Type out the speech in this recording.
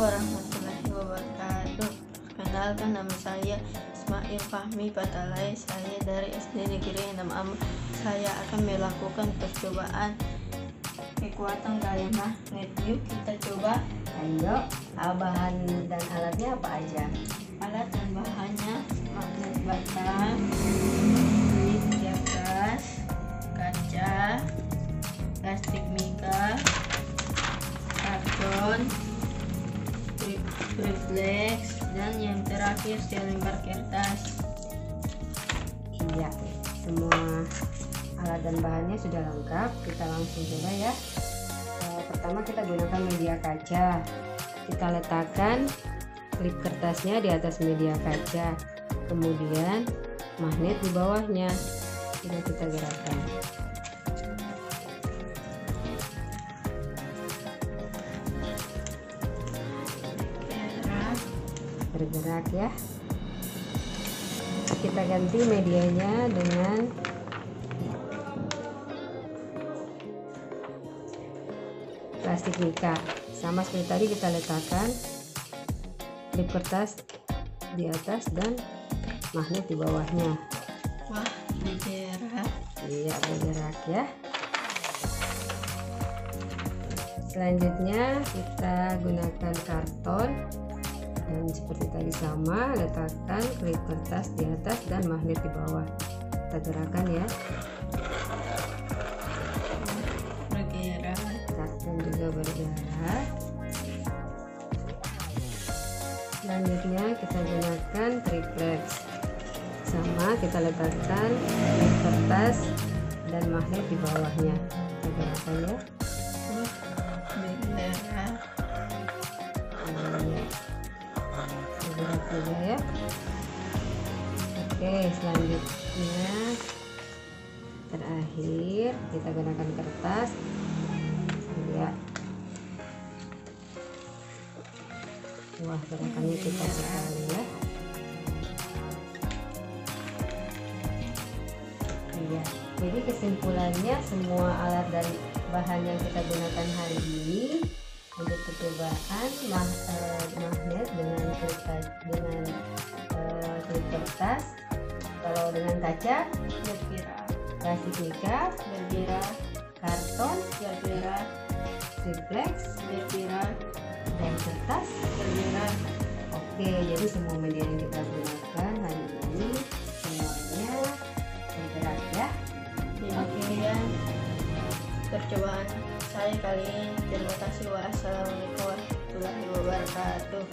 warahmatullahi wabarakatuh. Kenalkan, nama saya Ismail Fahmi Patalay. Saya dari SD Negeri 6 Am. Saya akan melakukan percobaan kekuatan kalimah magnet. Yuk kita coba. Ayo, bahan dan alatnya apa aja? Alat dan bahannya: magnet batang, kulit di atas, kaca, plastik mika, karton, reflex, dan yang terakhir selembar kertas. Iya, semua alat dan bahannya sudah lengkap. Kita langsung coba ya. Pertama kita gunakan media kaca. Kita letakkan klip kertasnya di atas media kaca, kemudian magnet di bawahnya. Sudah kita gerakkan. Bergerak ya. Kita ganti medianya dengan plastik mika. Sama seperti tadi, kita letakkan klip kertas di atas dan magnet di bawahnya. Wah, bergerak. Iya, bergerak ya. Selanjutnya kita gunakan karton. Dan seperti tadi sama, letakkan klip kertas di atas dan magnet di bawah. Kita gerakan ya. Bergerak. Karton juga bergerak. Selanjutnya kita gunakan reflex. Sama, kita letakkan klip kertas dan magnet di bawahnya. Kita gerakan ya. Bergerak. Bergerak juga ya. Oke, selanjutnya terakhir kita gunakan kertas ya. Wah, gerakannya cepat sekali ya. Iya, jadi kesimpulannya semua alat dan bahan yang kita gunakan hari ini untuk percobaan magnet dengan klip kertas. Kalau dengan kaca Bergerak. plastik mika, Bergerak. karton, Bergerak. reflex, Bergerak. dan kertas. Bergerak. Oke, jadi semua media yang kita gunakan hari ini semuanya bergerak ya. Demikian percobaan saya kali ini. Terima kasih. Wassalamualaikum warahmatullahi wabarakatuh.